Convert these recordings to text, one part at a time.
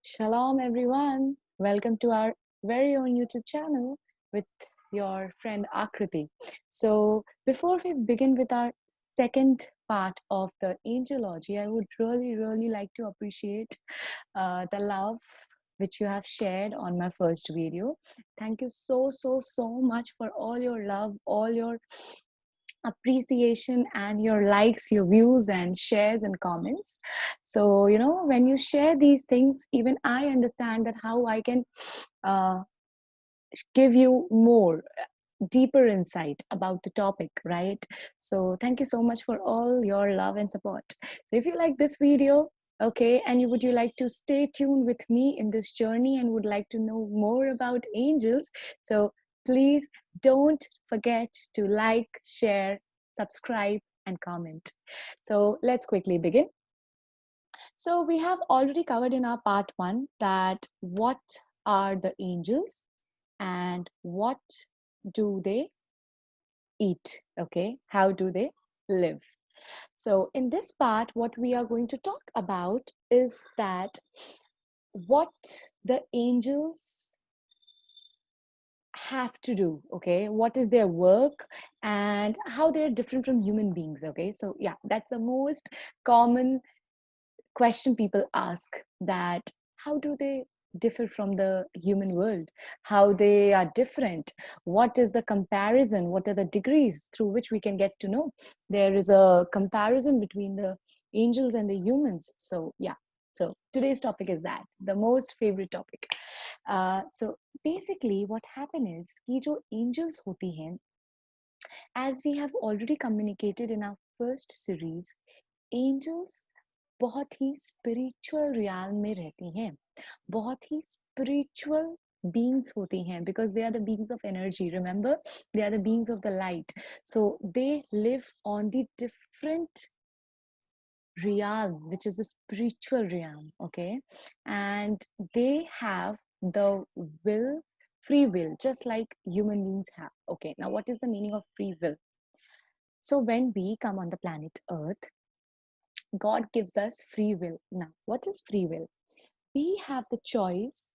Shalom, everyone. Welcome to our very own YouTube channel with your friend Akriti. So, before we begin with our second part of the Angelology, I would really like to appreciate the love which you have shared on my first video. Thank you so much for all your love, all your appreciation and your likes, your views and shares and comments. So when you share these things, even I understand that how I can uh, give you more deeper insight about the topic, right? So thank you so much for all your love and support. So if you like this video, okay, and you like to stay tuned with me in this journey and would like to know more about angels, so please don't forget to like, share, subscribe and comment. So let's quickly begin. So we have already covered in our part 1 that what are the angels and what do they eat, okay? How do they live? So in this part, what we are going to talk about is that what the angels have to do, okay? What is their work and how they're different from human beings, okay? So yeah, that's the most common question people ask, that how do they differ from the human world, how they are different, what is the comparison, what are the degrees through which we can get to know there is a comparison between the angels and the humans. So yeah, so today's topic is that the most favorite topic. So basically what happen is कि जो angels होती हैं, as we have already communicated in our first series, angels बहुत ही spiritual riyal में रहती हैं, बहुत ही spiritual beings होती हैं, because they are the beings of energy. Remember, they are the beings of the light, so they live on the different realm, which is the spiritual realm, okay? And they have the will, free will, just like human beings have. Okay, now what is the meaning of free will? So when we come on the planet earth, God gives us free will. Now what is free will? We have the choice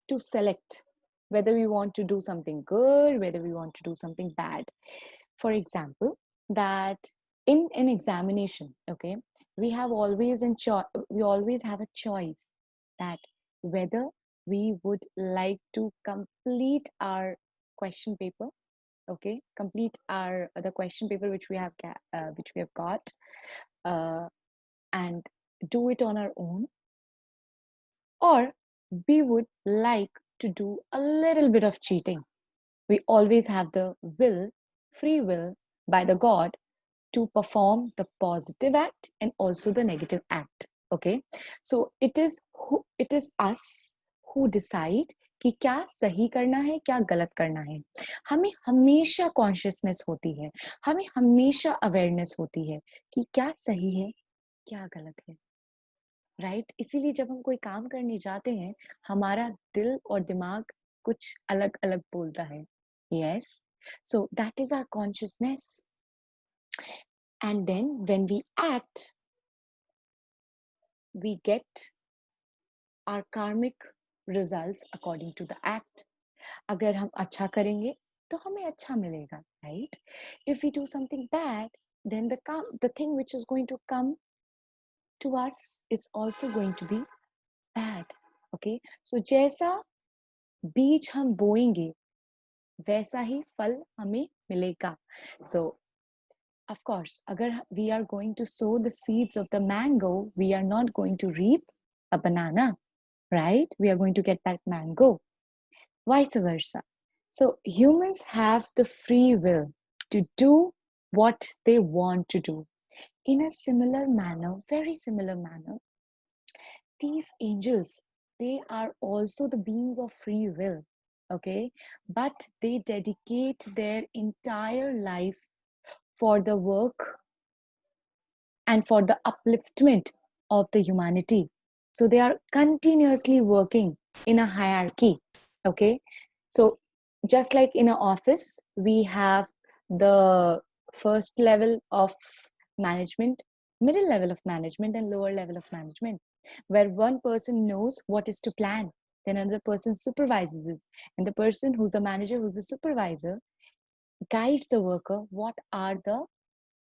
to select whether we want to do something good, whether we want to do something bad. For example, that in an examination, okay, we always have a choice that whether we would like to complete our question paper, okay, complete our the question paper which we have got, uh, and do it on our own, or we would like to do a little bit of cheating. We always have the will, free will by the God to perform the positive act and also the negative act. Okay, so it is us who decide कि क्या सही करना है, क्या गलत करना है. हमें हमेशा कॉन्शियसनेस होती है, हमें हमेशा अवेयरनेस होती है कि क्या सही है, क्या गलत है, राइट? इसीलिए जब हम कोई काम करने जाते हैं, हमारा दिल और दिमाग कुछ अलग अलग बोलता है. Yes, so that is our consciousness. And then when we act, we get our karmic results according to the act. अगर हम अच्छा करेंगे तो हमें अच्छा मिलेगा, right? If we do something bad, then the thing which is going to come to us is also going to be bad. Okay, so जैसा बीज हम बोएंगे वैसा ही फल हमें मिलेगा. So of course, agar we are going to sow the seeds of the mango, we are not going to reap a banana, right? We are going to get that mango, vice versa. So humans have the free will to do what they want to do. In a similar manner, very similar manner, these angels, they are also the beings of free will, okay? But they dedicate their entire life for the work and for the upliftment of the humanity. So they are continuously working in a hierarchy, okay? So just like in an office, we have the first level of management, middle level of management and lower level of management. where one person knows what is to plan, then another person supervises it, and the person who's the manager, who's the supervisor, guides the worker what are the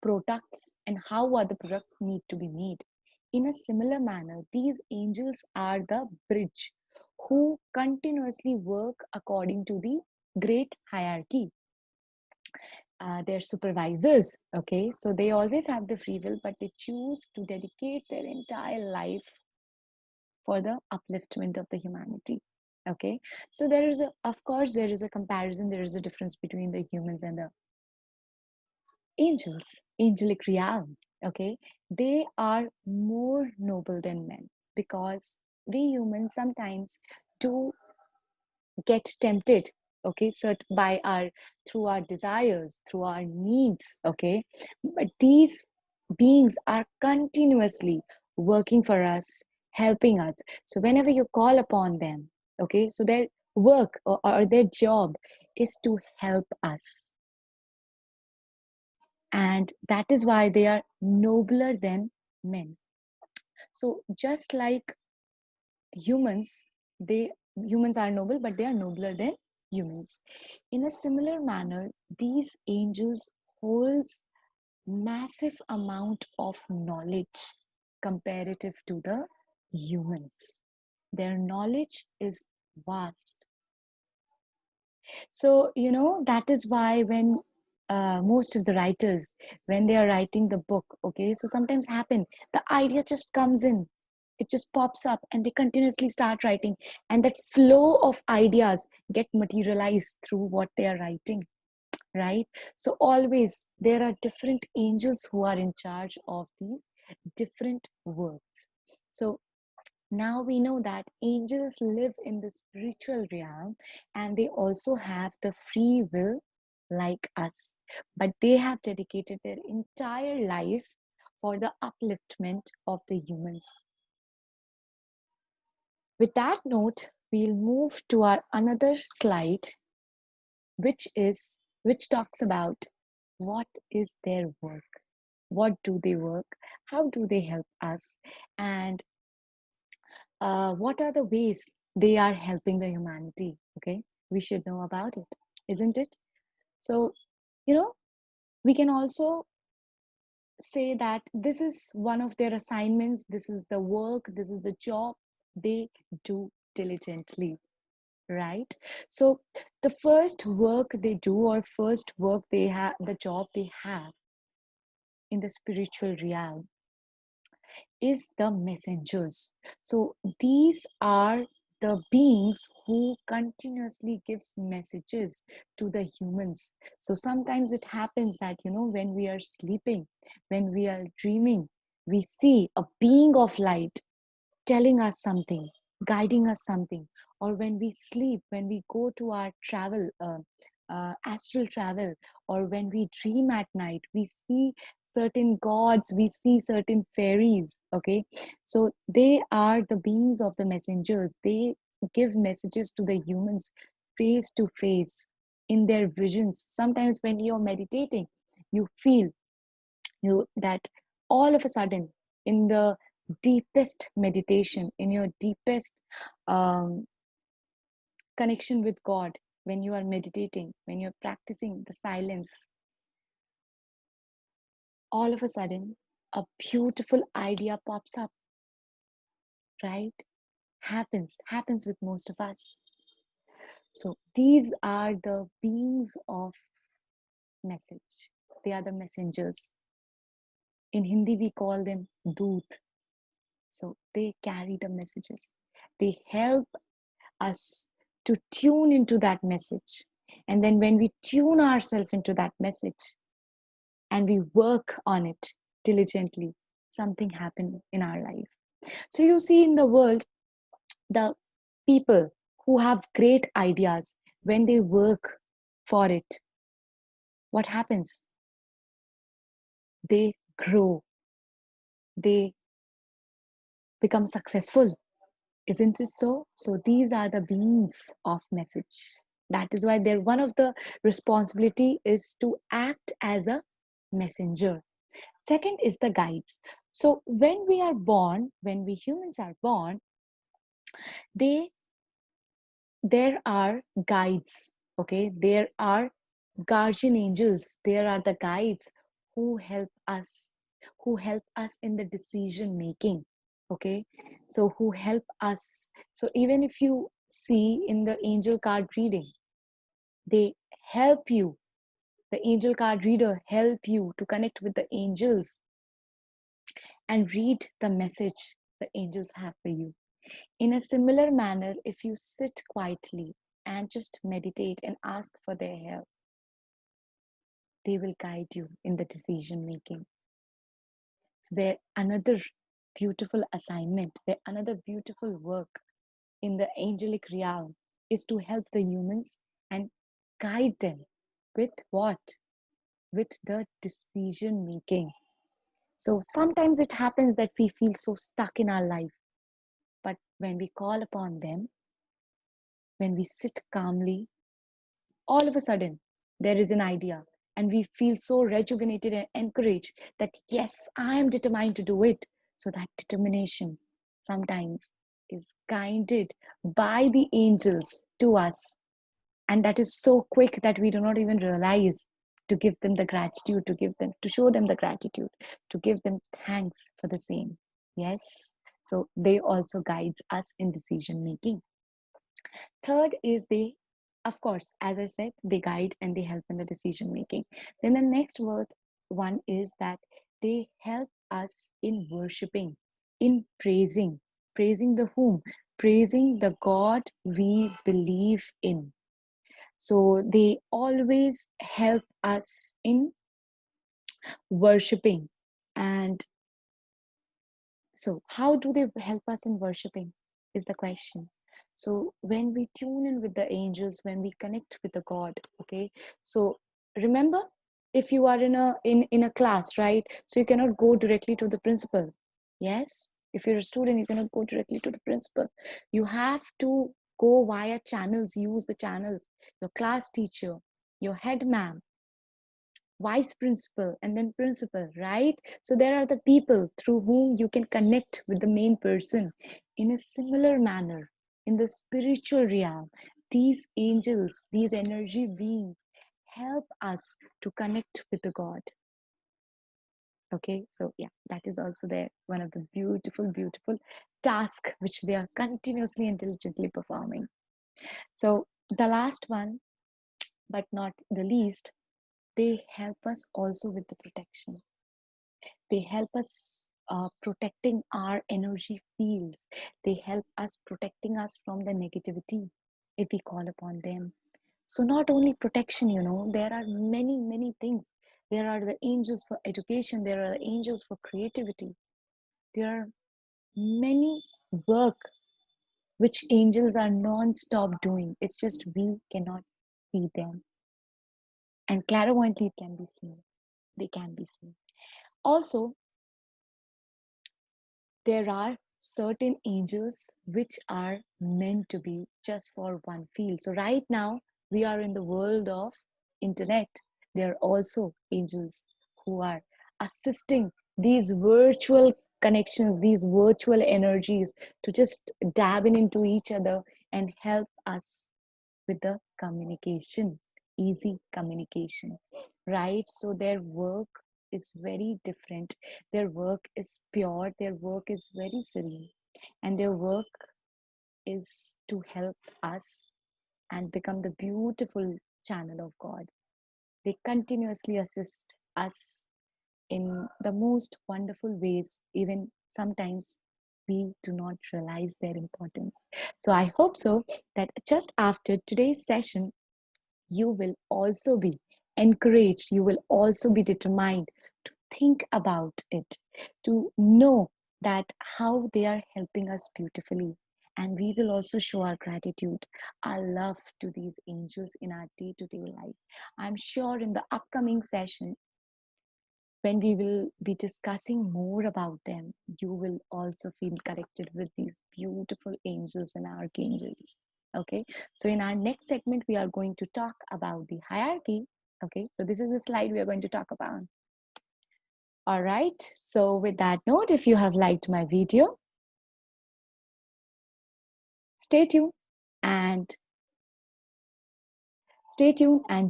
products and how are the products need to be made. In a similar manner, these angels are the bridge who continuously work according to the great hierarchy. They're supervisors, okay? So they always have the free will, but they choose to dedicate their entire life for the upliftment of the humanity. Okay, so there is a, of course, there is a comparison, there is a difference between the humans and the angels, angelic realm. Okay, they are more noble than men because we humans sometimes do get tempted, okay, so by our, through our desires, through our needs, okay, but these beings are continuously working for us, helping us. So whenever you call upon them, okay, so their work or their job is to help us, and that is why they are nobler than men. So just like humans, they, humans are noble, but they are nobler than humans. In a similar manner, these angels holds massive amount of knowledge comparative to the humans. Their knowledge is vast. So, you know, that is why when most of the writers, when they are writing the book, okay, so sometimes happen, the idea just comes in, it just pops up and they continuously start writing, and that flow of ideas get materialized through what they are writing, right? So always there are different angels who are in charge of these different works. So now we know that angels live in the spiritual realm and they also have the free will like us, but they have dedicated their entire life for the upliftment of the humans. With that note, we'll move to our another slide, which talks about what is their work, what do they work, how do they help us, and what are the ways they are helping the humanity. Okay, we should know about it, isn't it? So, you know, we can also say that this is one of their assignments, this is the work, this is the job they do diligently, right? So the first work they do, or first work they have, the job they have in the spiritual realm, is the messengers. So these are the beings who continuously gives messages to the humans. So sometimes it happens that, you know, when we are sleeping, when we are dreaming, we see a being of light telling us something, guiding us something. Or when we sleep, when we go to our travel, astral travel, or when we dream at night, we see certain gods, we see certain fairies. Okay, so they are the beings of the messengers. They give messages to the humans face to face in their visions. Sometimes when you're meditating, you feel you that all of a sudden, in the deepest meditation, in your deepest um, connection with God, when you are meditating, when you're practicing the silence, all of a sudden a beautiful idea pops up, right? Happens with most of us. So these are the beings of message, they are the messengers. In Hindi we call them doot. So they carry the messages, they help us to tune into that message. And then when we tune ourselves into that message and we work on it diligently, something happens in our life. So you see in the world, the people who have great ideas, when they work for it, what happens? They grow, they become successful. Isn't it so? So these are the beings of message. That is why they're one of the responsibility is to act as a messenger. Second is the guides. So when we are born, when we humans are born, they there are guides. Okay, there are guardian angels. There are the guides who help us, who help us in the decision making. Okay, so who help us. So even if you see in the angel card reading, they help you. The angel card reader help you to connect with the angels and read the message the angels have for you. In a similar manner, if you sit quietly and just meditate and ask for their help, they will guide you in the decision making. So they're another beautiful assignment, they're another beautiful work in the angelic realm is to help the humans and guide them with what? With the decision making. So sometimes it happens that we feel so stuck in our life, but when we call upon them, when we sit calmly, all of a sudden there is an idea and we feel so rejuvenated and encouraged that yes, I am determined to do it. So that determination sometimes is guided by the angels to us, and that is so quick that we do not even realize to give them the gratitude, to give them, to show them the gratitude, to give them thanks for the same. Yes, so they also guides us in decision making. Third is they, of course, as I said, they guide and they help in the decision making. Then the next word one is that they help us in worshiping, in praising. Praising the whom? Praising the God we believe in. So they always help us in worshiping. And so, how do they help us in worshiping? Is the question. So, when we tune in with the angels, when we connect with the God, okay. So, remember, if you are in a class, right? So you cannot go directly to the principal. Yes, if you're a student, you cannot go directly to the principal. You have to go via channels. Use the channels. Your class teacher, your head ma'am, vice principal, and then principal, right? So there are the people through whom you can connect with the main person. In a similar manner, in the spiritual realm, these angels, these energy beings help us to connect with the God. Okay, so yeah, that is also there, one of the beautiful tasks which they are continuously intelligently performing. So the last one, but not the least, they help us also with the protection. They help us protecting our energy fields. They help us protecting us from the negativity if we call upon them. So not only protection, there are many things. There are the angels for education. There are the angels for creativity. There are many work which angels are non-stop doing. It's just we cannot see them. And clairvoyantly it can be seen. They can be seen. Also, there are certain angels which are meant to be just for one field. So right now we are in the world of internet. There are also angels who are assisting these virtual connections, these virtual energies to just dab in into each other and help us with the communication, easy communication, right? So their work is very different. Their work is pure, their work is very serene, and their work is to help us and become the beautiful channel of God. They continuously assist us in the most wonderful ways, even sometimes we do not realize their importance. So I hope so that just after today's session, you will also be encouraged, you will also be determined to think about it, to know that how they are helping us beautifully. And we will also show our gratitude, our love to these angels in our day to day life. I'm sure in the upcoming session, when we will be discussing more about them, you will also feel connected with these beautiful angels and archangels. Okay, so in our next segment, we are going to talk about the hierarchy. Okay, so this is the slide we are going to talk about. All right. So with that note, if you have liked my video, stay tuned and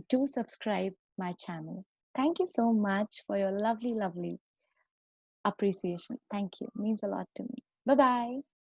do subscribe my channel. Thank you so much for your lovely, lovely appreciation. Thank you. Means a lot to me. Bye bye.